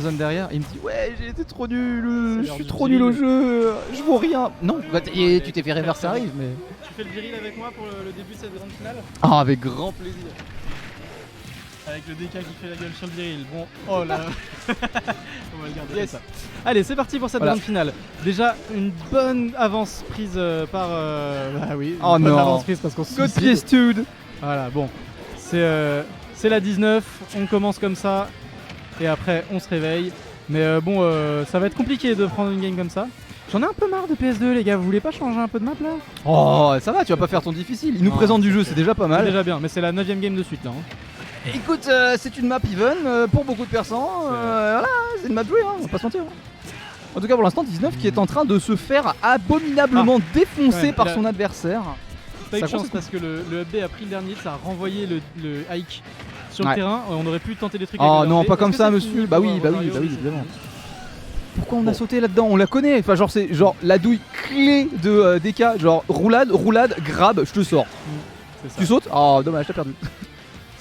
zone derrière, et il me dit ouais j'ai été trop nul, je suis trop nul au jeu, je vaux rien. Non, bah, et tu t'es fait reverse, ça arrive, mais... Tu fais le viril avec moi pour le début de cette grande finale? Ah, avec grand plaisir. Avec le DK qui fait la gueule sur le viril. Bon, oh là. On va le garder comme ça. Allez, c'est parti pour cette grande finale. Déjà, une bonne avance prise par... Bah oui, oh une bonne non, avance prise parce qu'on se suicide. Voilà, bon. C'est la 19, on commence comme ça. Et après, on se réveille. Mais bon, ça va être compliqué de prendre une game comme ça. J'en ai un peu marre de PS2, les gars. Vous voulez pas changer un peu de map là? Oh, ça va, tu vas pas faire ton difficile. Il nous présente du jeu, c'est déjà pas mal. C'est déjà bien, mais c'est la 9ème game de suite là. Écoute, c'est une map even pour beaucoup de personnes. Voilà, c'est une map jouée, hein, on va pas se mentir. En tout cas, pour l'instant, 19 qui est en train de se faire abominablement défoncer par son adversaire. Pas eu de chance parce que le UB a pris le dernier, ça a renvoyé le hike sur le terrain. On aurait pu tenter des trucs. Oh non, pas comme ça, monsieur. Bah oui, évidemment. Pourquoi on a sauté là-dedans? On la connaît. Enfin, genre, c'est genre la douille clé de DK. Genre, roulade, grab, je te sors. Tu sautes? Oh, dommage, t'as perdu.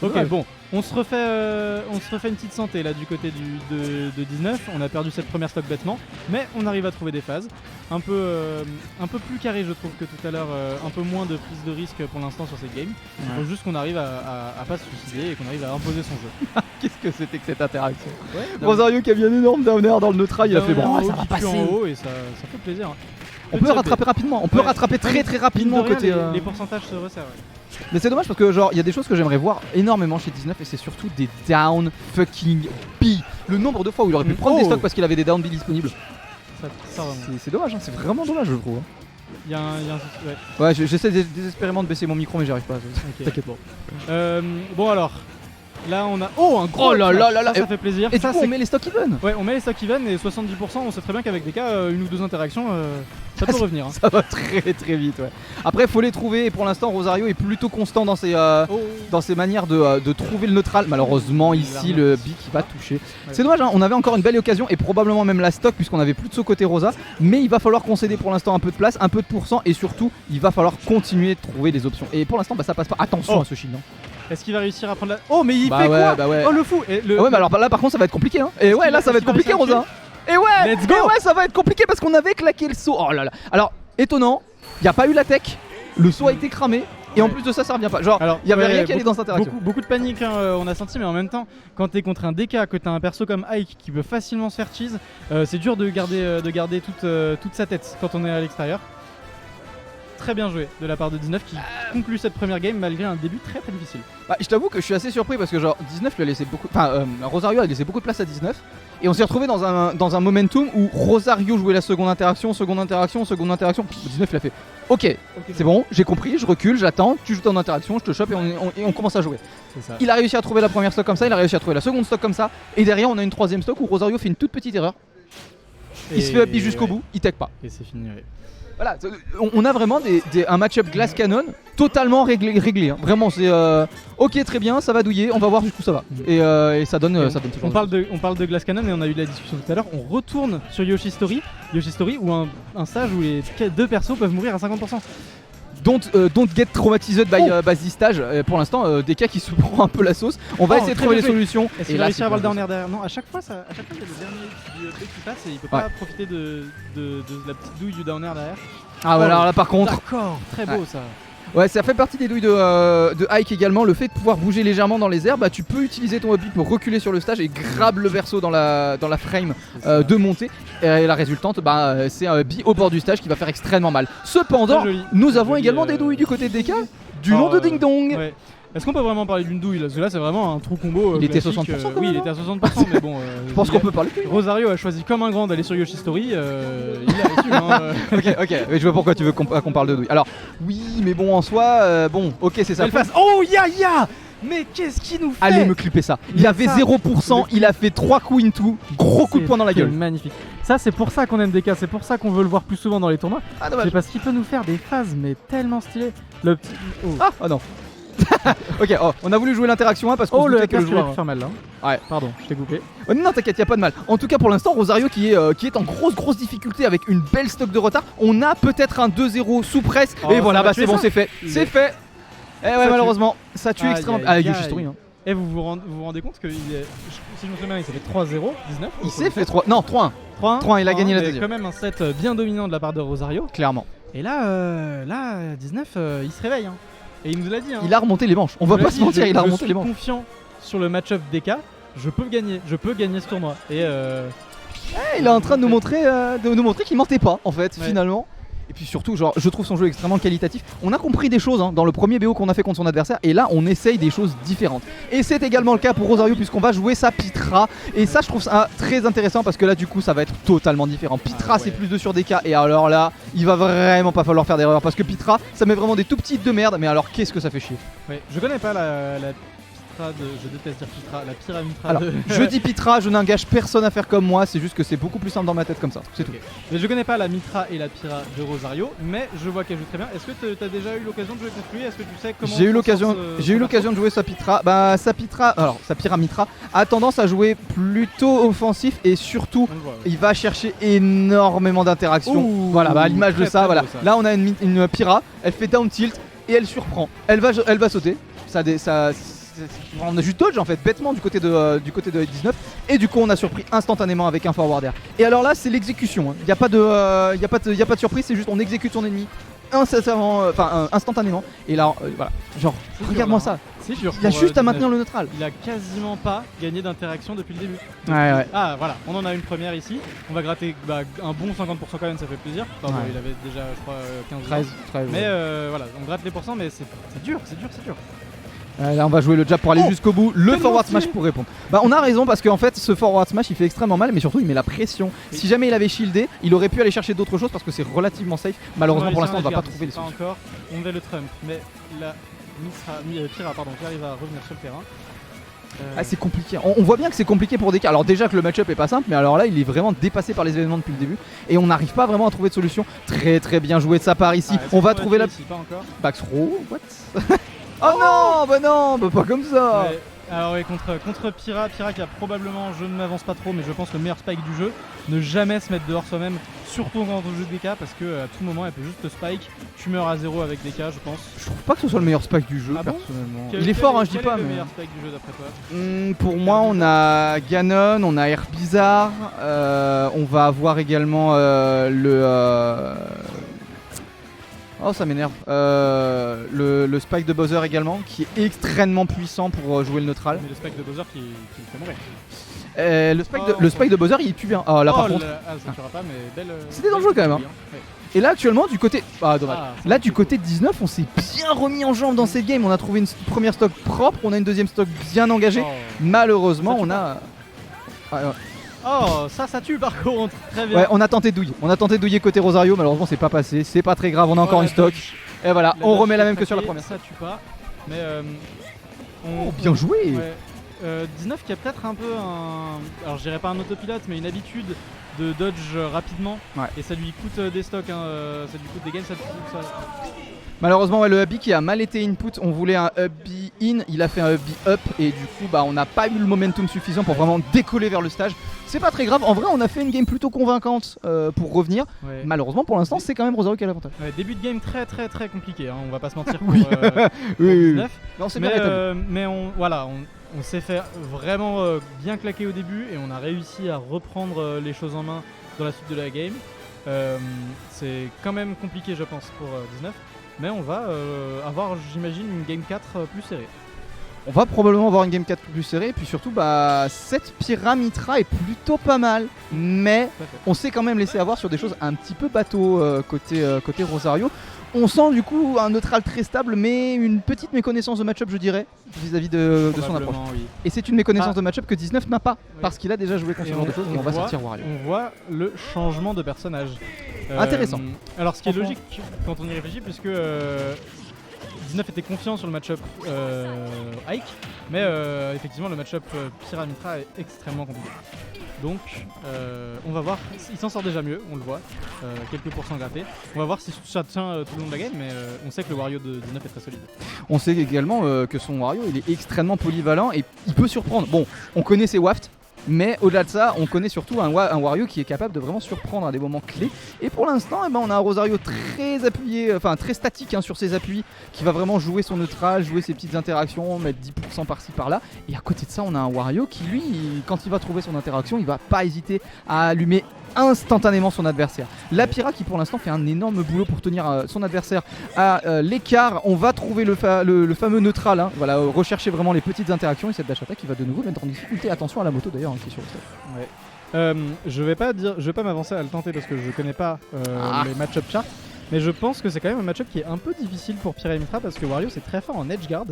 Ok, bon, on se refait une petite santé là du côté de 19. On a perdu cette première stock bêtement, mais on arrive à trouver des phases un peu plus carrées, je trouve, que tout à l'heure. Un peu moins de prise de risque pour l'instant sur cette game. Il faut juste qu'on arrive à pas se suicider et qu'on arrive à imposer son jeu. Qu'est-ce que c'était que cette interaction? Rosario qui a mis un énorme downer dans le neutral, il a fait bon, ça va passer en haut et ça fait plaisir. On peut rattraper rapidement, on peut rattraper très rapidement côté. Les pourcentages se resserrent. Mais c'est dommage parce que genre il y a des choses que j'aimerais voir énormément chez 19 et c'est surtout des down fucking B. Le nombre de fois où il aurait pu prendre des stocks parce qu'il avait des down B disponibles. C'est dommage, hein, c'est vraiment dommage je trouve. Il y a un ouais, j'essaie désespérément de baisser mon micro mais j'y arrive pas. T'inquiète pas. Bon alors. Là on a un gros là, ça fait plaisir. Et ça, on met les stocks even. Ouais, on met les stocks even et 70%, on sait très bien qu'avec des cas, une ou deux interactions, ça peut revenir. Hein. Ça va très vite, ouais. Après, faut les trouver et pour l'instant, Rosario est plutôt constant dans ses manières de trouver le neutral. Malheureusement, ici, le B qui va toucher. Ouais. C'est dommage, hein, on avait encore une belle occasion et probablement même la stock puisqu'on avait plus de ce côté Rosa. Mais il va falloir concéder pour l'instant un peu de place, un peu de pourcent et surtout, il va falloir continuer de trouver des options. Et pour l'instant, ça passe pas. Attention à ce shield. Est-ce qu'il va réussir à prendre la... Oh mais il fait quoi? Oh le fou ouais, mais alors là par contre ça va être compliqué hein. Et ouais là ça va être compliqué Rosa. Et ouais, let's go. Et ouais ça va être compliqué parce qu'on avait claqué le saut. Oh là là. Alors étonnant, il n'y a pas eu la tech, le saut a été cramé. Et en plus de ça, ça revient pas. Genre, il y avait rien qui allait dans cette interaction. Beaucoup de panique, hein, on a senti, mais en même temps, quand t'es contre un DK, que t'as un perso comme Ike qui peut facilement se faire cheese, c'est dur de garder toute sa tête quand on est à l'extérieur. Très bien joué de la part de 19 qui conclut cette première game malgré un début très difficile. Bah, je t'avoue que je suis assez surpris parce que genre 19 lui a laissé beaucoup, Rosario a laissé beaucoup de place à 19 et on s'est retrouvé dans un momentum où Rosario jouait la seconde interaction. 19 il a fait ok, c'est bon, j'ai compris, je recule, j'attends, tu joues ton interaction, je te chope et on commence à jouer. Ça. Il a réussi à trouver la première stock comme ça, il a réussi à trouver la seconde stock comme ça et derrière on a une troisième stock où Rosario fait une toute petite erreur. Il se fait up jusqu'au bout, il tech pas. Et c'est fini. Ouais. Voilà, on a vraiment un match-up Glass Cannon totalement réglé hein. Vraiment c'est ok très bien, ça va douiller, on va voir jusqu'où ça va. Et ça donne on parle de Glass Cannon et on a eu la discussion tout à l'heure. On retourne sur Yoshi Story où un stage où les deux persos peuvent mourir à 50%. Don't get traumatised by this stage. Pour l'instant, DK qui se prend un peu la sauce. On va essayer de trouver les solutions. Est-ce qu'il va réussir à avoir le down air derrière? Non, à chaque fois il y a le dernier du EP qui passe et il peut pas profiter de la petite douille du down air derrière. Ah ouais, alors là par contre. D'accord, très beau ça. Ouais, ça fait partie des douilles de Ike également. Le fait de pouvoir bouger légèrement dans les airs, bah tu peux utiliser ton up pour reculer sur le stage et grab le verso dans la frame de montée. Et la résultante, c'est un B au bord du stage qui va faire extrêmement mal. Cependant, nous avons également des douilles du côté de DK du nom de Ding Dong. Ouais. Est-ce qu'on peut vraiment parler d'une douille là? Parce que là c'est vraiment un trou combo. Il était 60%. Oui, il était à 60%, mais bon. Je pense qu'on peut parler. Rosario a choisi comme un grand d'aller sur Yoshi Story. Il a reçu. Ok, mais je vois pourquoi tu veux qu'on parle de douille. Alors, oui, mais bon, en soi, ok, c'est ça. Oh, ya! Mais qu'est-ce qu'il nous fait? Allez me clipper ça. Il avait 0%, il a fait 3 coups into, gros coup de poing dans la gueule. Magnifique. Ça c'est pour ça qu'on aime DK, c'est pour ça qu'on veut le voir plus souvent dans les tournois. C'est parce qu'il peut nous faire des phases mais tellement stylées. Le petit... Ah non. Ok, on a voulu jouer l'interaction 1 parce qu'on se doutait que le joueur faire mal là. Ouais, pardon, je t'ai coupé. Non, t'inquiète, y'a pas de mal. En tout cas, pour l'instant, Rosario qui est en grosse difficulté avec une belle stock de retard. On a peut-être un 2-0 sous presse. Et voilà, c'est bon, c'est fait. C'est fait. Eh ouais, malheureusement, ça tue extrêmement. Ah, Yoshi Story. Et vous rendez compte que si je me souviens bien, il s'est fait 3-0, 19. Il s'est fait 3. Non, 3-1. 3-1, il a gagné la deuxième. Quand même un set bien dominant de la part de Rosario. Clairement. Et là 19, il se réveille. Hein. Et il nous l'a dit. Hein. Il a remonté les manches. On va pas se mentir, il a remonté les manches. Je suis confiant sur le match-up DK. Je peux gagner ce tournoi. Et il est en train de nous montrer qu'il mentait pas en fait, finalement. Et puis surtout, genre, je trouve son jeu extrêmement qualitatif. On a compris des choses dans le premier BO qu'on a fait contre son adversaire, et là on essaye des choses différentes. Et c'est également le cas pour Rosario, puisqu'on va jouer sa Pitra. Et ça, je trouve ça très intéressant parce que là, du coup, ça va être totalement différent. Pitra, c'est plus de sur DK, et alors là, il va vraiment pas falloir faire d'erreur parce que Pitra, ça met vraiment des tout petits de merde. Mais alors, qu'est-ce que ça fait chier. Je connais pas la je déteste dire Pitra, la Pyramitra. Alors, je dis Pitra, je n'engage personne à faire comme moi, c'est juste que c'est beaucoup plus simple dans ma tête comme ça, c'est tout. Mais je connais pas la Mitra et la Pyra de Rosario, mais je vois qu'elle joue très bien. Est-ce que tu as déjà eu l'occasion de jouer contre lui? Est-ce que tu sais comment J'ai eu l'occasion de jouer sa Pitra. Bah sa Pitra, alors sa Pyramitra a tendance à jouer plutôt offensif et surtout il va chercher énormément d'interactions. Voilà, à l'image de ça, voilà. Là on a une Pyra, elle fait down tilt et elle surprend. Elle va sauter. On a juste dodge en fait bêtement du côté de 19 et du coup on a surpris instantanément avec un forward air. Et alors là c'est l'exécution, il n'y a pas de surprise, c'est juste on exécute son ennemi instantanément. Et là voilà, genre regarde-moi ça. Il a juste à maintenir le neutral. Il a quasiment pas gagné d'interaction depuis le début. Ouais. Ah voilà, on en a une première ici. On va gratter un bon 50% quand même, ça fait plaisir. Pardon, il avait déjà je crois 15 13 mais voilà, on gratte les pourcents, mais c'est dur. Là on va jouer le jab pour aller jusqu'au bout, le forward smash pour répondre. Bah on a raison parce qu'en fait ce forward smash il fait extrêmement mal, mais surtout il met la pression. Si jamais il avait shieldé, il aurait pu aller chercher d'autres choses parce que c'est relativement safe. Malheureusement pour l'instant on va pas trouver les solutions. Encore, on met le Trump, mais la Pyra qui arrive à revenir sur le terrain. C'est compliqué, on voit bien que c'est compliqué pour DK. Alors déjà que le match-up est pas simple, mais alors là il est vraiment dépassé par les événements depuis le début et on n'arrive pas vraiment à trouver de solution. Très très bien joué de sa part ici. On va trouver la back throw. What? Oh non, pas comme ça. Alors contre Pyra qui a probablement, je ne m'avance pas trop, mais je pense le meilleur spike du jeu. Ne jamais se mettre dehors soi-même, surtout quand on joue DK, parce que à tout moment elle peut juste te spike. Tu meurs à 0 avec DK, je pense. Je trouve pas que ce soit le meilleur spike du jeu personnellement. Il est fort, je dis pas. Quel est le meilleur spike du jeu d'après toi? Pour moi, on a Ganon, on a Air Bizarre, on va avoir également oh ça m'énerve. Le spike de Bowser également qui est extrêmement puissant pour jouer le neutral. Mais le spike de Bowser qui le fait mourir. Le spike de Bowser il tue bien. Ah là par contre. Ça tuera pas, mais belle. C'était dangereux quand même. Hein. Ouais. Et là actuellement du côté. Ah dommage. Là du côté 19 on s'est bien remis en jambe dans cette game. On a trouvé une première stock propre, on a une deuxième stock bien engagée. Malheureusement on a. Oh, ça tue par contre, très bien. Ouais, on a tenté de douiller côté Rosario, malheureusement c'est pas passé, c'est pas très grave, on a encore une stock. Et voilà, on remet la même que sur la première. Ça tue pas, mais bien joué. 19 qui a peut-être un peu alors je dirais pas un autopilote, mais une habitude de dodge rapidement. Et ça lui coûte des stocks, ça lui coûte des gains, ça. Malheureusement le up B qui a mal été input, on voulait un up B in, il a fait un up B up et du coup on n'a pas eu le momentum suffisant pour vraiment décoller vers le stage. C'est pas très grave, en vrai on a fait une game plutôt convaincante pour revenir. Malheureusement pour l'instant c'est quand même Rosario qui a l'avantage. Début de game très très très compliqué, on va pas se mentir pour, oui. Pour 19. Non, c'est mais on s'est fait vraiment bien claquer au début et on a réussi à reprendre les choses en main dans la suite de la game. C'est quand même compliqué je pense pour 19. Mais on va avoir, j'imagine, une game 4 plus serrée. On va probablement avoir une game 4 plus serrée. Et puis surtout, cette Pyramitra est plutôt pas mal. Mais on s'est quand même laissé avoir sur des choses un petit peu bateau côté Rosario. On sent du coup un neutral très stable, mais une petite méconnaissance de match-up, je dirais, vis-à-vis de son approche. Oui. Et c'est une méconnaissance de match-up que 19 n'a pas, parce qu'il a déjà joué contre ce genre de choses. Et on va sortir Wario. On voit le changement de personnage. Intéressant. Alors, ce qui est logique quand on y réfléchit, puisque 19 était confiant sur le match-up Ike, mais effectivement, le match-up Pyramitra est extrêmement compliqué. Donc on va voir, il s'en sort déjà mieux, on le voit, quelques pourcents grattés. On va voir si ça tient tout le long de la game, mais on sait que le Wario de 19 est très solide. On sait également que son Wario il est extrêmement polyvalent et il peut surprendre. Bon, on connaît ses wafts, Mais au-delà de ça, on connaît surtout un Wario qui est capable de vraiment surprendre à des moments clés. Et pour l'instant, on a un Rosario très appuyé, enfin très statique sur ses appuis, qui va vraiment jouer son neutral, jouer ses petites interactions, mettre 10% par-ci par-là. Et à côté de ça, on a un Wario qui lui, quand il va trouver son interaction, il va pas hésiter à allumer instantanément son adversaire. La Pyra qui pour l'instant fait un énorme boulot pour tenir son adversaire à l'écart. On va trouver le fameux neutral, voilà, rechercher vraiment les petites interactions, et cette dash attack qui va de nouveau mettre en difficulté. Attention à la moto d'ailleurs qui est sur le step. Je vais pas m'avancer à le tenter parce que je connais pas les match-up charts. Mais je pense que c'est quand même un match-up qui est un peu difficile pour Pyra et Mythra parce que Wario c'est très fort en edge guard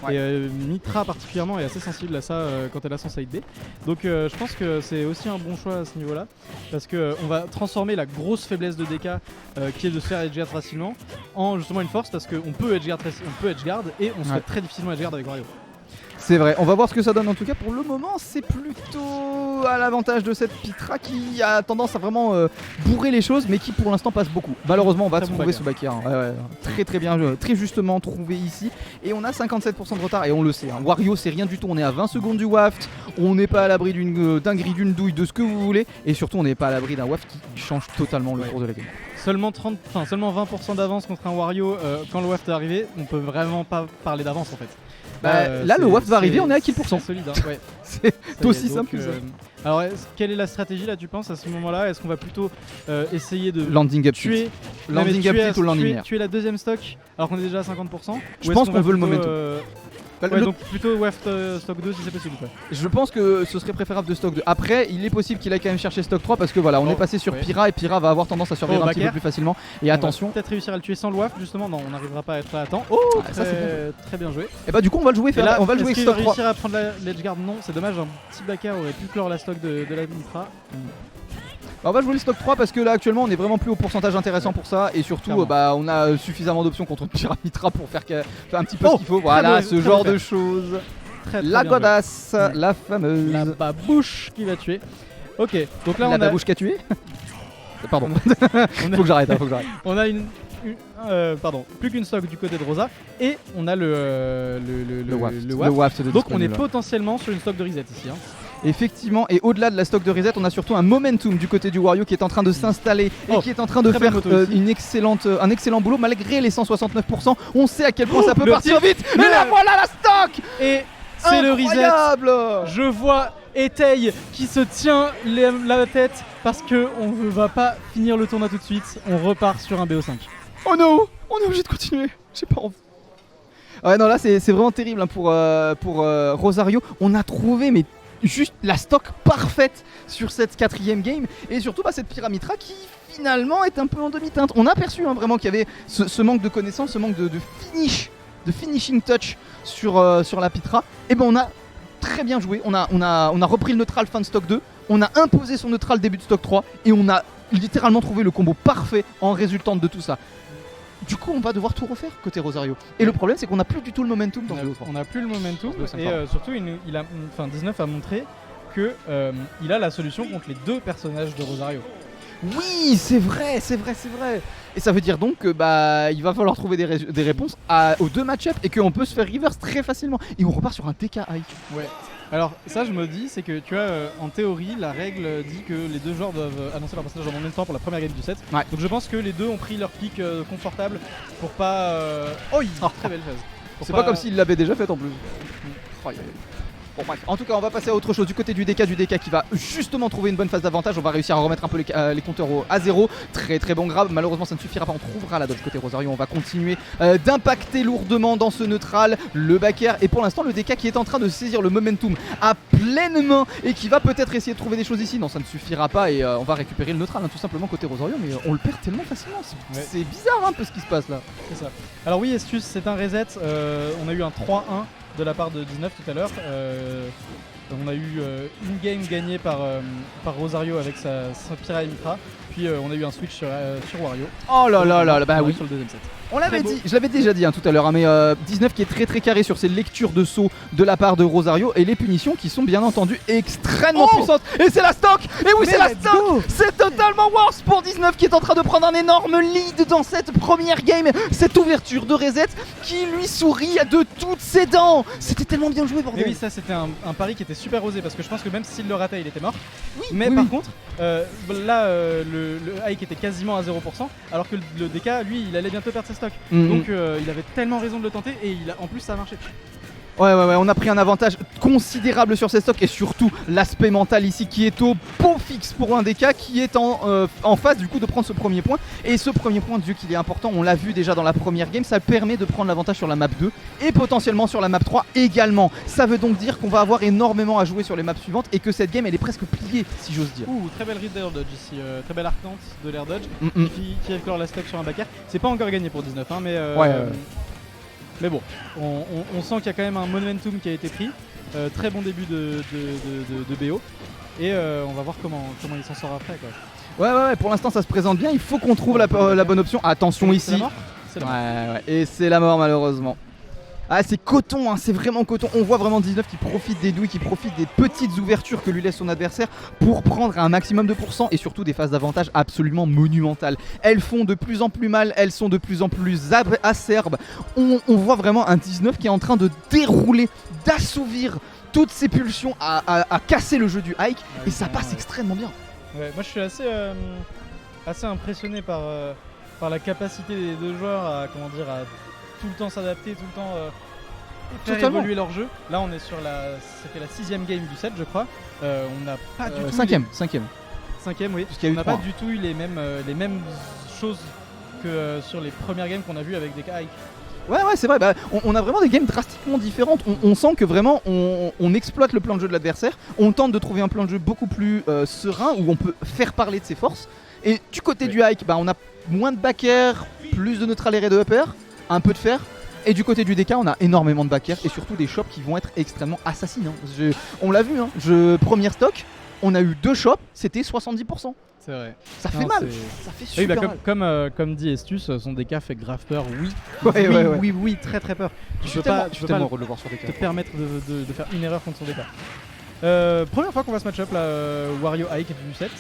et Mythra particulièrement est assez sensible à ça quand elle a son side B. Donc je pense que c'est aussi un bon choix à ce niveau-là parce que on va transformer la grosse faiblesse de DK qui est de se faire edge guard facilement en justement une force parce qu'on peut edge guard et on se fait très difficilement edge guard avec Wario. C'est vrai, on va voir ce que ça donne en tout cas. Pour le moment, c'est plutôt à l'avantage de cette Pyra qui a tendance à vraiment bourrer les choses, mais qui pour l'instant passe beaucoup. Malheureusement, on va trouver ce backer. Très bien, très justement trouvé ici. Et on a 57% de retard, et on le sait. Wario, c'est rien du tout. On est à 20 secondes du waft. On n'est pas à l'abri d'une dinguerie, d'une douille, de ce que vous voulez. Et surtout, on n'est pas à l'abri d'un waft qui change totalement le cours de la game. Seulement 20% d'avance contre un Wario quand le waft est arrivé. On peut vraiment pas parler d'avance en fait. Là le waft va arriver, on est à kill % C'est solide, ouais. C'est aussi simple que ça. Alors quelle est la stratégie là tu penses à ce moment-là? Est-ce qu'on va plutôt essayer de landing up tuer landing up tilt ou landing air, tuer la deuxième stock alors qu'on est déjà à 50%? Je pense qu'on veut le momentum. Donc plutôt waft stock 2 si c'est possible. Je pense que ce serait préférable de stock 2. Après, il est possible qu'il aille quand même chercher stock 3 parce que voilà, on est passé sur Pyra et Pyra va avoir tendance à survivre un petit peu plus facilement. Et attention, peut-être réussir à le tuer sans le waft justement. Non, on n'arrivera pas à être là à temps. Très bien joué. Et bah du coup, on va le jouer. On va le jouer stock 3. Réussir à prendre l'edge guard? Non, c'est dommage. Un petit backer aurait pu clore la stock de la Mythra. On va jouer le stock 3 parce que là actuellement on est vraiment plus au pourcentage intéressant pour ça et surtout on a suffisamment d'options contre Pyra Mythra pour faire un petit peu ce qu'il faut. Voilà, ce genre de choses. La godasse, la fameuse. La babouche qui va tuer. Ok, donc là la babouche qui a tué. Pardon. Faut que j'arrête. On a plus qu'une stock du côté de Rosa et on a le waft. Donc on est potentiellement sur une stock de reset ici. Effectivement, et au-delà de la stock de reset, on a surtout un momentum du côté du Wario qui est en train de s'installer et qui est en train de faire un excellent boulot malgré les 169%. On sait à quel point ça peut partir vite. Et là voilà la stock. Et c'est le reset. Je vois Etei qui se tient la tête parce que on ne va pas finir le tournoi tout de suite. On repart sur un BO5. Oh non, on est obligé de continuer. J'ai pas envie. Ouais non là c'est vraiment terrible pour Rosario. On a trouvé juste la stock parfaite sur cette 4ème game et surtout cette Pyra Mythra qui finalement est un peu en demi-teinte. On a perçu vraiment qu'il y avait ce manque de connaissance, ce manque de finishing touch sur la Pyra. Et on a très bien joué, on a repris le neutral fin de stock 2, on a imposé son neutral début de stock 3 et on a littéralement trouvé le combo parfait en résultante de tout ça. Du coup, on va devoir tout refaire côté Rosario. Et le problème, c'est qu'on n'a plus du tout le momentum dans le BO3. On n'a plus le momentum. Et surtout, 19 a montré qu'il a la solution contre les deux personnages de Rosario. Oui, c'est vrai. Et ça veut dire donc que il va falloir trouver des réponses aux deux match-up et qu'on peut se faire reverse très facilement. Et on repart sur un DK high. Ouais. Alors ça je me dis c'est que tu vois en théorie la règle dit que les deux joueurs doivent annoncer leur passage en même temps pour la première game du set. Ouais. Donc je pense que les deux ont pris leur pick confortable pour pas... très belle phase. C'est pas comme s'ils l'avaient déjà fait en plus. Bon bref, en tout cas on va passer à autre chose du côté du DK qui va justement trouver une bonne phase d'avantage. On va réussir à remettre un peu les compteurs à 0. Très bon grab, malheureusement ça ne suffira pas. On trouvera la dodge côté Rosario. On va continuer d'impacter lourdement dans ce neutral le backer. Et pour l'instant le DK qui est en train de saisir le momentum à pleine main et qui va peut-être essayer de trouver des choses ici. Non ça ne suffira pas et on va récupérer le neutral tout simplement côté Rosario. Mais on le perd tellement facilement. C'est bizarre un peu ce qui se passe là. C'est ça. Alors oui Estus c'est un reset. On a eu un 3-1 de la part de 19 tout à l'heure. On a eu une game gagnée par Rosario avec sa Pyra et Mythra. Puis on a eu un switch sur Wario. Oh là là, bah oui. Sur le deuxième set. On l'avait dit, je l'avais déjà dit tout à l'heure, mais 19 qui est très carré sur ses lectures de saut de la part de Rosario et les punitions qui sont bien entendu extrêmement puissantes. Et c'est la stock. Et oui, c'est la stock. C'est totalement worse pour 19 qui est en train de prendre un énorme lead dans cette première game. Cette ouverture de reset qui lui sourit de toutes ses dents. C'était tellement bien joué, bordel. Mais oui, ça c'était un pari qui était super osé parce que je pense que même s'il le ratait, il était mort. Oui, mais oui, par oui. contre, le hike était quasiment à 0%, alors que le DK, lui, il allait bientôt perdre ses stocks. Donc il avait tellement raison de le tenter et en plus ça a marché. Ouais, on a pris un avantage considérable sur ces stocks et surtout l'aspect mental ici qui est au pot fixe pour un DK qui est en phase du coup de prendre ce premier point. Et ce premier point, Dieu qu'il est important, on l'a vu déjà dans la première game, ça permet de prendre l'avantage sur la map 2 et potentiellement sur la map 3 également. Ça veut donc dire qu'on va avoir énormément à jouer sur les maps suivantes et que cette game elle est presque pliée si j'ose dire. Ouh, très belle read d'air dodge ici, très belle arcante de l'air dodge qui éclore la stock sur un backer. C'est pas encore gagné pour 19 hein, mais mais bon, on sent qu'il y a quand même un momentum qui a été pris. Très bon début de BO. Et on va voir comment il s'en sort après, quoi. Ouais, pour l'instant ça se présente bien. Il faut qu'on trouve la bonne option. Attention ici. C'est la mort. C'est la mort. Ouais. Et c'est la mort malheureusement. Ah, c'est coton, hein, c'est vraiment coton. On voit vraiment 19 qui profite des douilles, qui profite des petites ouvertures que lui laisse son adversaire pour prendre un maximum de pourcents et surtout des phases d'avantage absolument monumentales. Elles font de plus en plus mal, elles sont de plus en plus acerbes. On voit vraiment un 19 qui est en train de dérouler, d'assouvir toutes ses pulsions à casser le jeu du hike et ça passe extrêmement bien. Ouais, moi je suis assez impressionné par la capacité des deux joueurs à tout le temps s'adapter, tout le temps faire évoluer leur jeu. Là on est sur c'était la 6ème game du set je crois. On n'a pas du tout 5ème oui. Puisqu'il y a eu on n'a 3. pas du tout eu les mêmes choses que sur les premières games qu'on a vues avec des hikes. Ouais, c'est vrai, on a vraiment des games drastiquement différentes. On sent que vraiment on exploite le plan de jeu de l'adversaire. On tente de trouver un plan de jeu beaucoup plus serein où on peut faire parler de ses forces. Et du côté du hike, on a moins de backer, plus de neutral et de upper, un peu de fer. Et du côté du DK, on a énormément de backer et surtout des shops qui vont être extrêmement assassins. On l'a vu, première stock, on a eu 2 shops, c'était 70%. C'est vrai. Ça fait mal, ça fait super mal. Comme dit Estus, son DK fait grave peur, oui. Oui, très très peur. Tu peux pas le voir sur DK. te permettre de faire une erreur contre son DK. Première fois qu'on va se match up là, Wario Hike du set.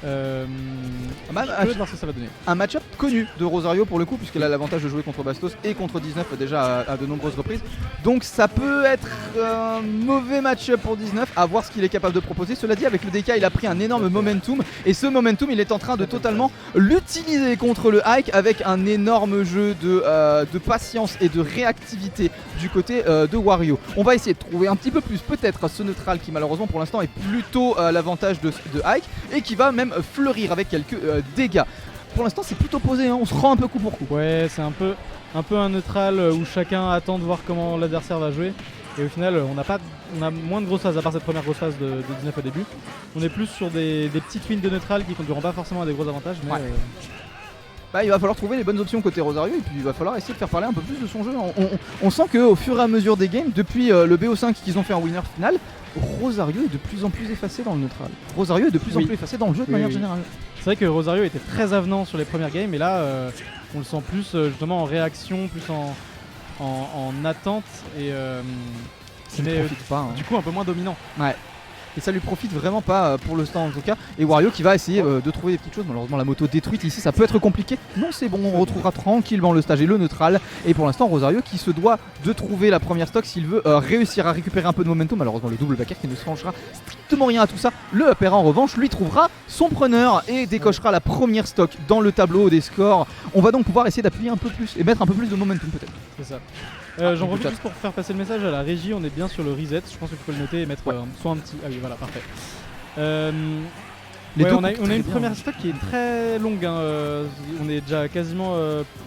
Je vais voir ce que ça va donner. Un match-up connu de Rosario pour le coup, puisqu'elle a l'avantage de jouer contre Bastos et contre 19 déjà à de nombreuses reprises. Donc ça peut être un mauvais match-up pour 19, à voir ce qu'il est capable de proposer. Cela dit, avec le DK, il a pris un énorme momentum et ce momentum, il est en train de totalement l'utiliser contre le hike avec un énorme jeu de patience et de réactivité du côté de Wario. On va essayer de trouver un petit peu plus peut-être ce neutral qui malheureusement pour l'instant est plutôt à l'avantage de hike et qui va même fleurir avec quelques dégâts. Pour l'instant c'est plutôt posé, hein. On se rend un peu coup pour coup. Ouais, c'est un peu un neutral où chacun attend de voir comment l'adversaire va jouer. Et au final on a moins de grosses phases à part cette première grosse phase de 19 au début. On est plus sur des petites wins de neutral qui conduiront pas forcément à des gros avantages mais il va falloir trouver les bonnes options côté Rosario et puis il va falloir essayer de faire parler un peu plus de son jeu. On sent qu'au fur et à mesure des games, depuis le BO5 qu'ils ont fait en winner final, Rosario est de plus en plus effacé dans le neutral. Rosario est de plus en plus effacé dans le jeu de manière générale. C'est vrai que Rosario était très avenant sur les premières games et là on le sent plus justement en réaction, plus en attente et du coup un peu moins dominant. Ouais. Et ça lui profite vraiment pas pour l'instant en tout cas. Et Wario qui va essayer de trouver des petites choses. Malheureusement la moto détruite ici, ça peut être compliqué. Non, c'est bon, on retrouvera tranquillement le stage et le neutral. Et pour l'instant Rosario qui se doit de trouver la première stock s'il veut réussir à récupérer un peu de momentum. Malheureusement le double backer qui ne changera strictement rien à tout ça. Le upper en revanche lui trouvera son preneur et décochera la première stock dans le tableau des scores. On va donc pouvoir essayer d'appuyer un peu plus et mettre un peu plus de momentum peut-être. C'est ça. J'en profite juste pour faire passer le message à la régie, on est bien sur le reset, je pense que tu peux le noter et mettre soit un petit... Ah oui voilà, parfait. On a une première stock qui est très longue, hein. On est déjà quasiment...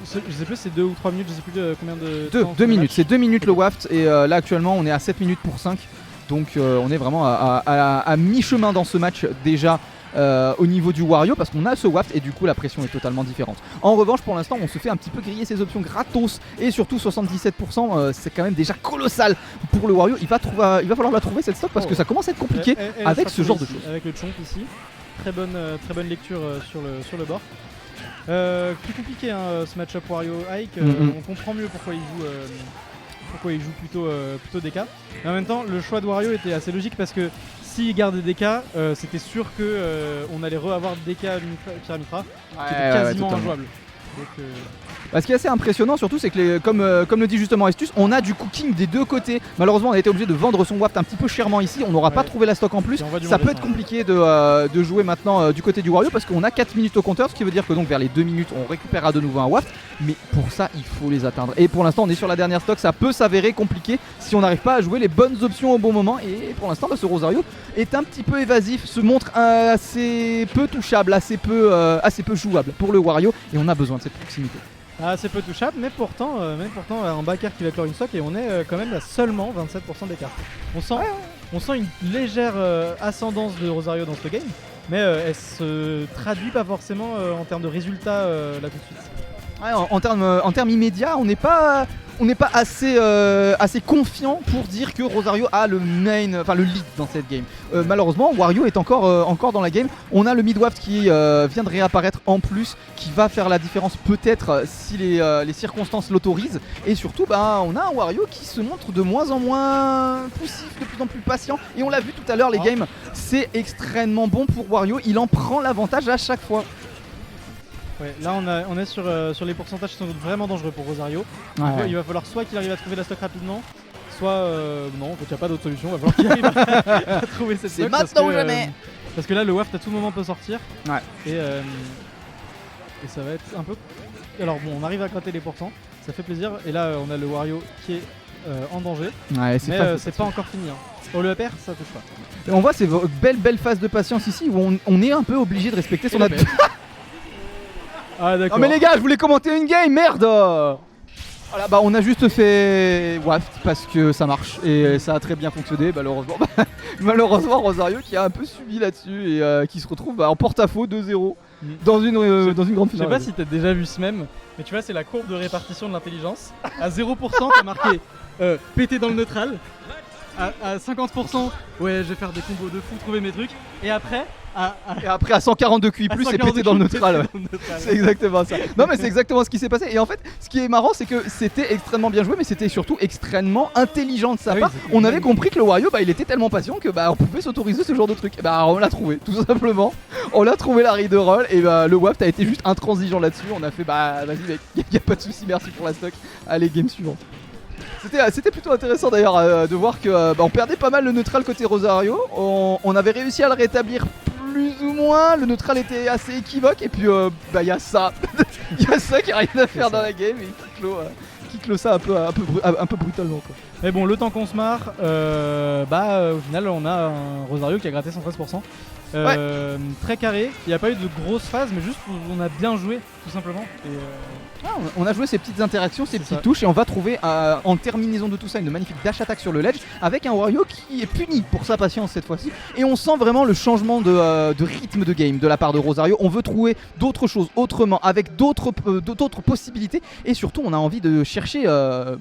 je sais plus c'est 2 ou 3 minutes, je sais plus combien de temps. 2 minutes, c'est 2 minutes le waft et là actuellement on est à 7 minutes pour 5. Donc on est vraiment à mi-chemin dans ce match déjà. Au niveau du Wario parce qu'on a ce waft et du coup la pression est totalement différente. En revanche pour l'instant on se fait un petit peu griller ses options gratos et surtout 77% c'est quand même déjà colossal pour le Wario. Il va falloir la trouver cette stock parce que ça commence à être compliqué avec ce genre de choses. Avec le chomp ici, très bonne lecture sur le bord. Plus compliqué hein, ce match-up Wario Hike, on comprend mieux pourquoi il joue plutôt DK. Mais en même temps le choix de Wario était assez logique parce que s'il garde des DK, c'était sûr que on allait re-avoir des DK Pyramitra qui étaient quasiment injouables. Donc, ce qui est assez impressionnant surtout, c'est que comme le dit justement Estus, on a du cooking des deux côtés. Malheureusement, on a été obligé de vendre son waft un petit peu chèrement ici. On n'aura pas trouvé la stock en plus. Ça peut être compliqué de jouer maintenant du côté du Wario parce qu'on a 4 minutes au compteur, ce qui veut dire que donc vers les 2 minutes, on récupérera de nouveau un waft. Mais pour ça, il faut les atteindre. Et pour l'instant, on est sur la dernière stock. Ça peut s'avérer compliqué si on n'arrive pas à jouer les bonnes options au bon moment. Et pour l'instant, ce Rosario est un petit peu évasif, se montre assez peu touchable, assez peu jouable pour le Wario. Et on a besoin de cette proximité. C'est peu touchable, mais pourtant un backer qui va clore une stock et on est quand même à seulement 27% d'écart. On sent une légère ascendance de Rosario dans ce game, mais elle se traduit pas forcément en termes de résultats là tout de suite. En termes immédiats, on n'est pas assez confiant pour dire que Rosario a le lead dans cette game. Malheureusement, Wario est encore dans la game. On a le mid-waft qui vient de réapparaître en plus, qui va faire la différence peut-être si les circonstances l'autorisent. Et surtout, on a un Wario qui se montre de moins en moins poussif, de plus en plus patient. Et on l'a vu tout à l'heure, les games, c'est extrêmement bon pour Wario. Il en prend l'avantage à chaque fois. Ouais, là on est sur les pourcentages qui sont vraiment dangereux pour Rosario. Il va falloir soit qu'il arrive à trouver la stock rapidement, soit non, en fait il n'y a pas d'autre solution, il va falloir qu'il arrive à trouver cette stock. C'est maintenant ou jamais. Parce que là le waft à tout moment peut sortir. Ouais. Et ça va être un peu... Alors bon, on arrive à gratter les pourcents, ça fait plaisir. Et là on a le Wario qui est en danger. Ouais, mais c'est pas encore fini. Pour le upper, ça touche pas. Et on voit ces belles phases de patience ici où on est un peu obligé de respecter son adversaire. Ah d'accord. Oh mais les gars, je voulais commenter une game, merde. Voilà, on a juste fait waft parce que ça marche et ça a très bien fonctionné. Malheureusement Rosario qui a un peu subi là-dessus et qui se retrouve en porte-à-faux 2-0 dans une grande finale. Je sais pas si t'as déjà vu ce même, mais tu vois c'est la courbe de répartition de l'intelligence. À 0% t'as marqué péter dans le neutral. À 50%, ouais, je vais faire des combos de fou, trouver mes trucs. Et après, à 142 QI+, c'est pété dans le neutral. C'est exactement ça. Non, mais c'est exactement ce qui s'est passé. Et en fait, ce qui est marrant, c'est que c'était extrêmement bien joué, mais c'était surtout extrêmement intelligent de sa part. On avait compris que le Wario, il était tellement patient que on pouvait s'autoriser ce genre de truc. Et on l'a trouvé, tout simplement. On a trouvé la reroll et le waft a été juste intransigeant là-dessus. On a fait vas-y mec, y a pas de souci, merci pour la stock. Allez, game suivant. C'était plutôt intéressant d'ailleurs de voir que on perdait pas mal le neutral côté Rosario. On avait réussi à le rétablir plus ou moins. Le neutral était assez équivoque et puis y a ça. Il y a ça qui a rien à faire dans la game et qui clôt ça un peu brutalement quoi. Mais bon, le temps qu'on se marre, au final on a un Rosario qui a gratté 113%. Très carré, il n'y a pas eu de grosse phase, mais juste on a bien joué tout simplement. On a joué ces petites interactions, ces petites touches et on va trouver en terminaison de tout ça une magnifique dash attack sur le ledge avec un Wario qui est puni pour sa patience cette fois-ci. Et on sent vraiment le changement de rythme de game de la part de Rosario. On veut trouver d'autres choses autrement, avec d'autres possibilités et surtout on a envie de chercher, à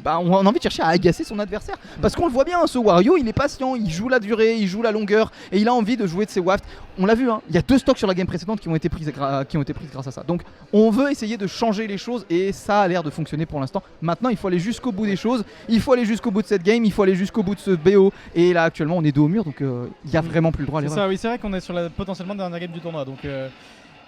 agacer son adversaire parce qu'on le voit bien, ce Wario il est patient, il joue la durée, il joue la longueur et il a envie de jouer de ses wafts. On l'a vu, il y a 2 stocks sur la game précédente qui ont été prises grâce à ça. Donc on veut essayer de changer les choses et ça a l'air de fonctionner pour l'instant. Maintenant il faut aller jusqu'au bout des choses, il faut aller jusqu'au bout de cette game, il faut aller jusqu'au bout de ce BO et là actuellement on est dos au mur donc il n'y a vraiment plus le droit à l'erreur. C'est vrai qu'on est sur la potentiellement dernière game du tournoi donc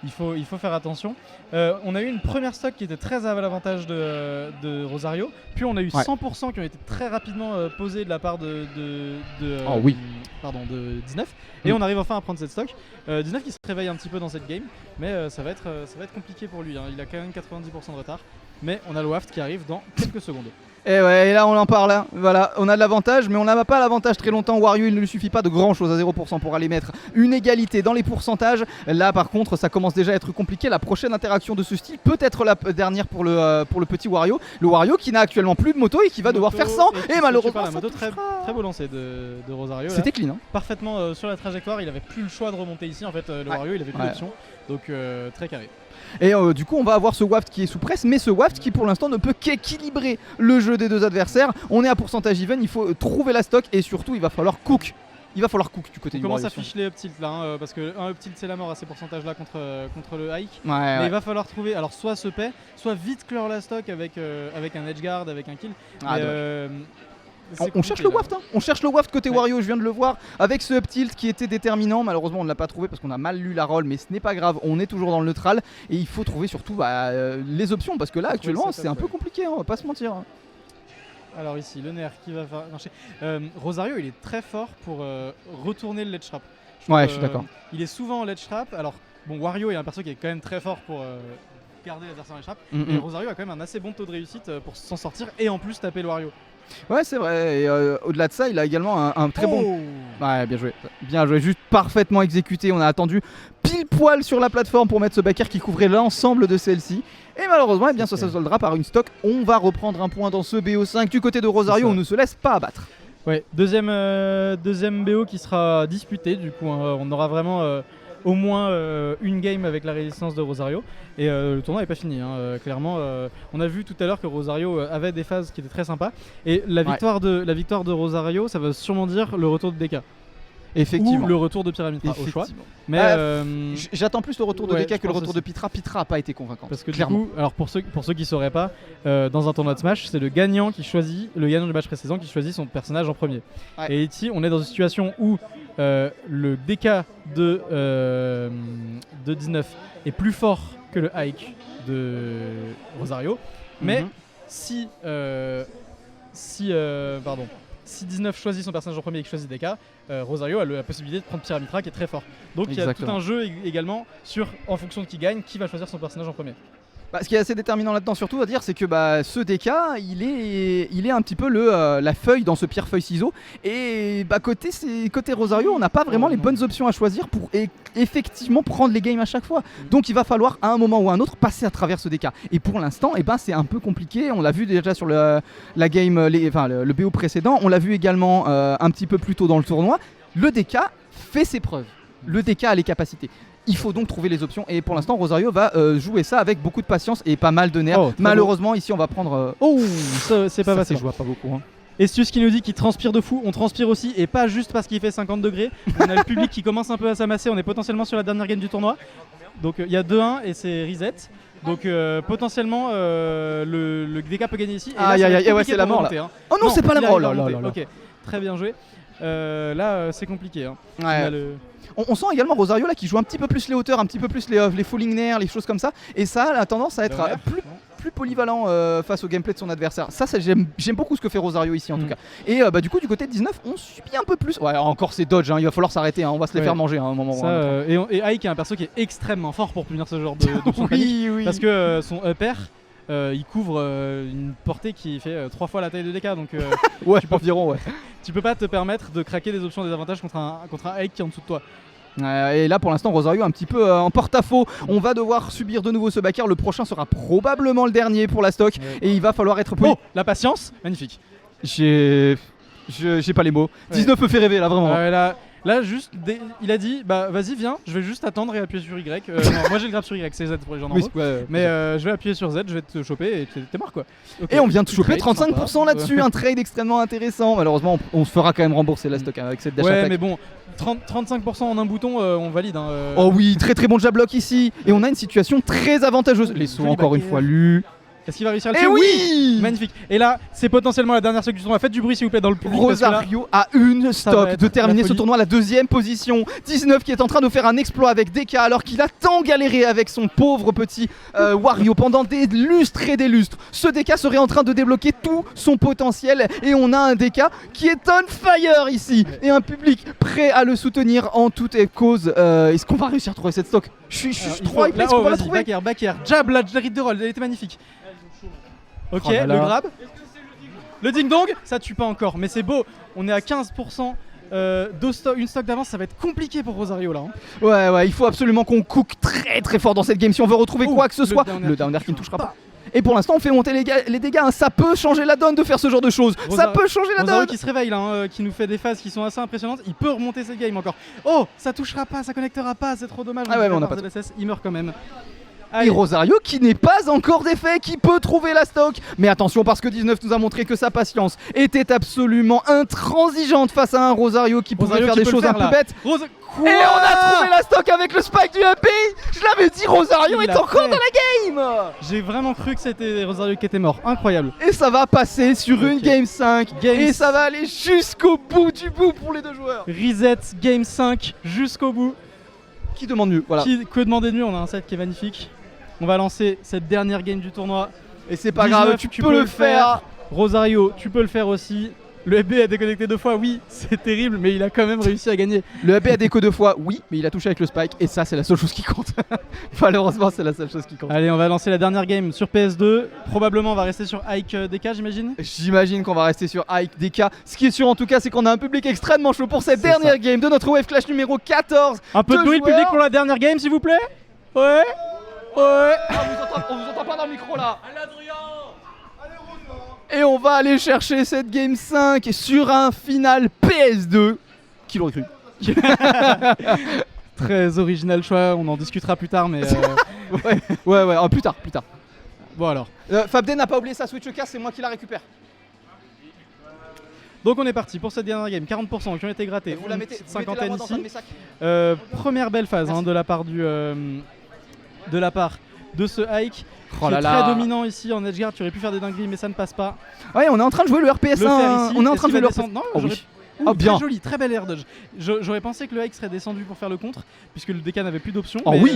il faut faire attention. On a eu une première stock qui était très à l'avantage de Rosario, puis on a eu 100% qui ont été très rapidement posés de la part de 19 et on arrive enfin à prendre cette stock. 19 qui se réveille un petit peu dans cette game, mais ça va être compliqué pour lui, il a quand même 90% de retard, mais on a le waft qui arrive dans quelques secondes. Et là on en parle, voilà, on a de l'avantage mais on n'a pas l'avantage très longtemps. Wario il ne lui suffit pas de grand chose à 0% pour aller mettre une égalité dans les pourcentages. Là par contre ça commence déjà à être compliqué. La prochaine interaction de ce style peut être la dernière pour le petit Wario. Le Wario qui n'a actuellement plus de moto et qui va devoir faire 100 et malheureusement la moto très beau lancer de Rosario. C'était clean parfaitement sur la trajectoire, il avait plus le choix de remonter ici en fait. Le Wario il avait plus d'option donc très carré. Et du coup on va avoir ce waft qui est sous presse, mais ce waft qui pour l'instant ne peut qu'équilibrer le jeu des deux adversaires. On est à pourcentage even, il faut trouver la stock et surtout il va falloir cook. Du côté du Wario. On commence à fiche les up tilt là parce que un up tilt c'est la mort à ces pourcentages là contre le hike. Mais il va falloir trouver alors soit se paie, soit vite clore la stock avec un edge guard, avec un kill. On cherche le waft, hein. On cherche le waft côté Wario, je viens de le voir, avec ce up tilt qui était déterminant. Malheureusement, on ne l'a pas trouvé parce qu'on a mal lu la roll, mais ce n'est pas grave, on est toujours dans le neutral. Et il faut trouver surtout les options, parce que là, actuellement, c'est un peu compliqué, hein, on va pas se mentir. Alors ici, le nerf qui va marcher. Rosario, il est très fort pour retourner le ledge trap. Je suis d'accord. Il est souvent en ledge trap. Alors, bon, Wario est un perso qui est quand même très fort pour garder l'adversaire en ledge trap. Mais Rosario a quand même un assez bon taux de réussite pour s'en sortir et en plus taper le Wario. Ouais, c'est vrai. Et au-delà de ça, il a également un très bon. Ouais, bien joué. Bien joué. Juste parfaitement exécuté. On a attendu pile poil sur la plateforme pour mettre ce backer qui couvrait l'ensemble de celle-ci. Et malheureusement, ça se soldera par une stock. On va reprendre un point dans ce BO5 du côté de Rosario. On ne se laisse pas abattre. Ouais, deuxième BO qui sera disputé. Du coup, on aura vraiment au moins une game avec la résistance de Rosario. Et le tournoi n'est pas fini, hein. Clairement. On a vu tout à l'heure que Rosario avait des phases qui étaient très sympas. Et la victoire de Rosario, ça veut sûrement dire le retour de DK. Effectivement. Ou le retour de Pyramitra au choix. Mais j'attends plus le retour de DK que le retour de Pitra. Pitra n'a pas été convaincant. Parce que clairement. Du coup, alors pour ceux qui ne sauraient pas, dans un tournoi de Smash, c'est le gagnant du match précédent qui choisit son personnage en premier. Ouais. Et ici, on est dans une situation où le DK de 19 est plus fort que le Ike de Rosario. Mais si 19 choisit son personnage en premier et qu'il choisit DK, Rosario a la possibilité de prendre Pyramitra qui est très fort. Donc il y a tout un jeu également sur, en fonction de qui gagne, qui va choisir son personnage en premier. Ce qui est assez déterminant là-dedans surtout à dire, c'est que ce DK il est un petit peu la feuille dans ce pierre feuille ciseaux, et côté Rosario on n'a pas vraiment les bonnes options à choisir pour effectivement prendre les games à chaque fois. Donc il va falloir à un moment ou à un autre passer à travers ce DK, et pour l'instant c'est un peu compliqué. On l'a vu déjà sur la game, le BO précédent, on l'a vu également un petit peu plus tôt dans le tournoi. Le DK fait ses preuves, le DK a les capacités. Il faut donc trouver les options, et pour l'instant Rosario va jouer ça avec beaucoup de patience et pas mal de nerfs. Malheureusement ici on va prendre... c'est pas facile. Ça se joue pas beaucoup, hein. Estius qui nous dit qu'il transpire de fou, on transpire aussi, et pas juste parce qu'il fait 50 degrés. On a le public qui commence un peu à s'amasser, on est potentiellement sur la dernière game du tournoi. Donc il y a 2-1 et c'est reset. Donc potentiellement le DK peut gagner ici. Et là, c'est la mort là. Hein. Oh non, c'est pas la mort là. Ok, très bien joué. Là c'est compliqué. Hein. Ouais. On sent également Rosario là qui joue un petit peu plus les hauteurs, un petit peu plus les falling nair, les choses comme ça. Et ça a tendance à être plus polyvalent face au gameplay de son adversaire. Ça j'aime beaucoup ce que fait Rosario ici en tout cas. Et du coup du côté de 19 on subit un peu plus. Ouais, encore ces dodges, hein, il va falloir s'arrêter, hein, on va se les faire manger à un moment. Et Ike est un perso qui est extrêmement fort pour punir ce genre d'option panique. Parce que son up air il couvre une portée qui fait 3 fois la taille de DK, donc tu peux pas te permettre de craquer des options désavantages contre un Ike qui est en dessous de toi. Et là pour l'instant Rosario un petit peu en porte-à-faux. On va devoir subir de nouveau ce backer. Le prochain sera probablement le dernier pour la stock, et il va falloir être poli. La patience, magnifique. J'ai pas les mots. 19 me fait rêver là vraiment. Là juste, il a dit vas-y viens, je vais juste attendre et appuyer sur Y. Non, moi j'ai le grab sur Y, c'est Z pour les gens normaux. Mais je vais appuyer sur Z, je vais te choper et t'es mort quoi. Okay. Et on vient de choper 35% là-dessus, un trade extrêmement intéressant. Malheureusement on se fera quand même rembourser la stock avec cette dash attack. Mais bon, 35% en un bouton, on valide. Hein, Oh oui, très très bon jab block ici. Et on a une situation très avantageuse. Les sauts encore une fois lus. Est-ce qu'il va réussir à le tuer? Oui, magnifique. Et là, c'est potentiellement la dernière stock du tournoi. Faites du bruit s'il vous plaît dans le public. Rosario a une stock de terminer ce tournoi à la deuxième position. 19 qui est en train de faire un exploit avec DK alors qu'il a tant galéré avec son pauvre petit Wario pendant des lustres et des lustres. Ce DK serait en train de débloquer tout son potentiel, et on a un DK qui est on fire ici, et un public prêt à le soutenir en toute cause. Est-ce qu'on va réussir à trouver cette stock? Je suis trop hypé. Est-ce qu'on va la trouver? Back-air, jab, la ride de roll, elle était magnifique. Ok, le grab. Le ding-dong, ça tue pas encore, mais c'est beau. On est à 15%. Une stock d'avance, ça va être compliqué pour Rosario là. Hein. Ouais, il faut absolument qu'on cook très très fort dans cette game si on veut retrouver quoi que ce soit. Le down air qui ne touchera pas. Et pour l'instant on fait monter les dégâts, hein. Ça peut changer la donne de faire ce genre de choses. Ça peut changer la donne. Qui se réveille là, qui nous fait des phases qui sont assez impressionnantes. Il peut remonter cette game encore. Oh, ça touchera pas, ça connectera pas, c'est trop dommage. Mais on n'a pas de LSS, il meurt quand même. Et Rosario qui n'est pas encore défait, qui peut trouver la stock. Mais attention, parce que 19 nous a montré que sa patience était absolument intransigeante face à un Rosario qui pouvait faire des choses un peu bêtes. Et on a trouvé la stock avec le spike du AP. Je l'avais dit, Rosario Il est l'a encore fait. dans la game. J'ai vraiment cru que c'était Rosario qui était mort. Incroyable. Et ça va passer sur une Ok. game 5. Game Et ça va aller jusqu'au bout du bout pour les deux joueurs. Reset, game 5, jusqu'au bout. Qui demande mieux? Voilà. Que demander de mieux? On a un set qui est magnifique. On va lancer cette dernière game du tournoi. Et c'est pas 19, grave, tu peux le faire. Rosario, tu peux le faire aussi. Le FB a déconnecté 2 fois, oui, c'est terrible, mais il a quand même réussi à gagner. Le AB a déco 2 fois, oui, mais il a touché avec le spike. Et ça, c'est la seule chose qui compte. Malheureusement, c'est la seule chose qui compte. Allez, on va lancer la dernière game sur PS2. Probablement, on va rester sur Ike DK, j'imagine. J'imagine qu'on va rester sur Ike DK. Ce qui est sûr en tout cas, c'est qu'on a un public extrêmement chaud pour cette C'est dernière ça. game de notre Wave Clash numéro 14. Un peu de Deux bruit, le joueurs. public, pour la dernière game, s'il vous plaît. Ouais. Ouais. On vous entend pas dans le micro là. Et on va aller chercher cette game 5 sur un final PS2. Qui l'aurait cru? Très original choix, on en discutera plus tard, mais Ouais, oh, plus tard. bon alors. Fabden n'a pas oublié sa Switch cast, c'est moi qui la récupère. Donc on est parti pour cette dernière game, 40% qui ont été grattés, Vous la mettez, vous mettez cinquantaine la dans un de ici. mes sacs. Première belle phase Merci. de la part de ce Ike. Oh qui là est là. très dominant ici en edgeguard, tu aurais pu faire des dingueries mais ça ne passe pas. Ouais, on est en train de jouer le RPS1. Le faire ici, On est en est-ce train de qu'il jouer le va RPS1. descendre? Non, Oh j'aurais- oui. Ouh, Oh, bien. très joli, très bel air dodge. J'aurais pensé que le Ike serait descendu pour faire le contre, puisque le DK n'avait plus d'options. Oh mais, oui.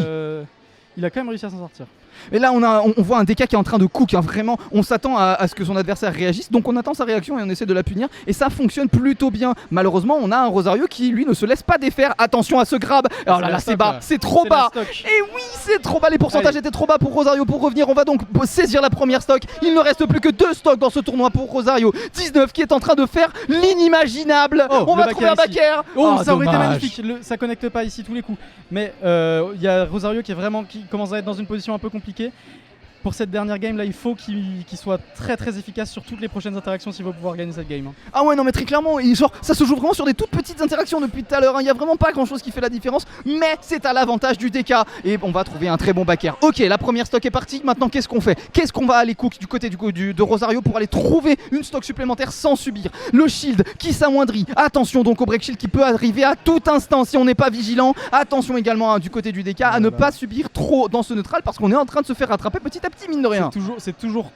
il a quand même réussi à s'en sortir. Et là, on voit un DK qui est en train de cook, hein, vraiment. On s'attend à ce que son adversaire réagisse, donc on attend sa réaction et on essaie de la punir. Et ça fonctionne plutôt bien. Malheureusement, on a un Rosario qui, lui, ne se laisse pas défaire. Attention à ce grab. Oh là la là, c'est stock, bas, là. c'est trop C'est la bas. stock. Et oui, c'est trop bas. Les pourcentages Allez. étaient trop bas pour Rosario pour revenir. On va donc saisir la première stock. Il ne reste plus que 2 stocks dans ce tournoi pour Rosario. 19 qui est en train de faire l'inimaginable. Oh, On le va trouver un backer ici. backer. Oh, ça aurait été dommage. magnifique, ça connecte pas ici tous les coups. Mais il y a Rosario qui commence à être dans une position un peu compliquée. Pour cette dernière game là, il faut qu'il soit très très efficace sur toutes les prochaines interactions s'il veut pouvoir gagner cette game. Ah ouais, non mais très clairement, genre ça se joue vraiment sur des toutes petites interactions depuis tout à l'heure, hein. Il y a vraiment pas grand chose qui fait la différence, mais c'est à l'avantage du DK et on va trouver un très bon backer. Ok, la première stock est partie, maintenant qu'est-ce qu'on fait? Qu'est-ce qu'on va aller cook du côté de Rosario pour aller trouver une stock supplémentaire sans subir? Le shield qui s'amoindrit, attention donc au break shield qui peut arriver à tout instant si on n'est pas vigilant. Attention également hein, du côté du DK à ne pas subir trop dans ce neutral parce qu'on est en train de se faire rattraper petit à petit mine de rien. C'est toujours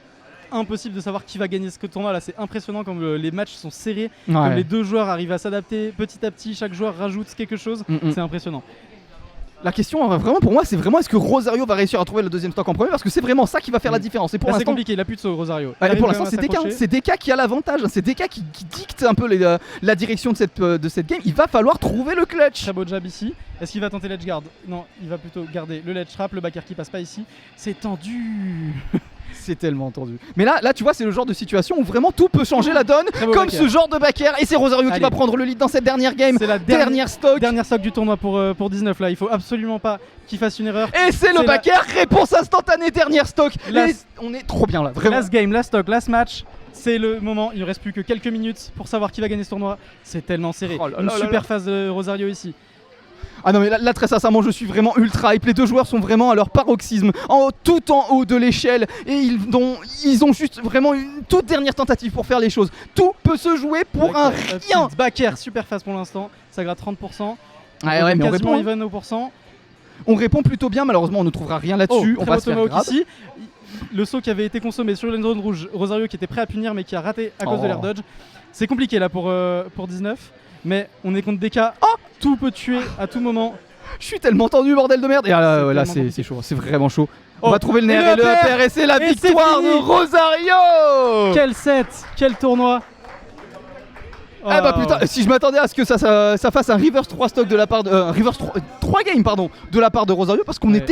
impossible de savoir qui va gagner ce tournoi là, c'est impressionnant comme les matchs sont serrés, comme les deux joueurs arrivent à s'adapter petit à petit, chaque joueur rajoute quelque chose, c'est impressionnant. La question vraiment pour moi c'est vraiment est-ce que Rosario va réussir à trouver le deuxième stock en premier parce que c'est vraiment ça qui va faire la différence. Et pour Là, c'est l'instant compliqué, il a plus de saut Rosario. et Il pour arrive l'instant quand c'est même à DK, hein. s'accrocher. C'est DK qui a l'avantage, hein. C'est DK qui dicte un peu la direction de cette game. Il va falloir trouver le clutch. Très beau jab ici. Est-ce qu'il va tenter l'edge guard? Non, il va plutôt garder le ledge trap, le backer qui passe pas ici. C'est tendu. C'est tellement tendu. Mais là tu vois c'est le genre de situation où vraiment tout peut changer la donne Très beau comme backer. ce genre de backer et c'est Rosario qui Allez. va prendre le lead dans cette dernière game. C'est la Dernière stock. dernière stock du tournoi pour 19 là. Il faut absolument pas qu'il fasse une erreur. Et c'est le C'est backer, réponse instantanée, dernière stock. Last- Et on est trop bien là, vraiment. Last game, last stock, last match. C'est le moment, il ne reste plus que quelques minutes pour savoir qui va gagner ce tournoi. C'est tellement serré. Oh là Une là là super là. phase de Rosario ici. Ah non mais là très sincèrement je suis vraiment ultra hype. Les deux joueurs sont vraiment à leur paroxysme, tout en haut de l'échelle. Et ils ont juste vraiment une toute dernière tentative pour faire les choses. Tout peut se jouer pour un rien. Backer, super phase pour l'instant. Ça gratte 30%. Ouais, ouais, mais on quasiment répond, even au pourcent. on répond plutôt bien. Malheureusement on ne trouvera rien là-dessus. Oh, On très va beau se faire tomahawk grab. ici. Le saut qui avait été consommé sur l'end zone rouge. Rosario qui était prêt à punir mais qui a raté à cause de l'air dodge. C'est compliqué là pour 19. Mais on est contre DK. Tout peut tuer à tout moment. Je suis tellement tendu bordel de merde. Et là tellement c'est compliqué. chaud, c'est vraiment chaud. On Oh, va trouver le et nerf le et le upper. upper et c'est la Et c'est victoire fini. de Rosario. Quel set, quel tournoi. Eh bah putain, si je m'attendais à ce que ça fasse un reverse 3 stock de la part de reverse 3 game pardon de la part de Rosario parce qu'on Ouais. était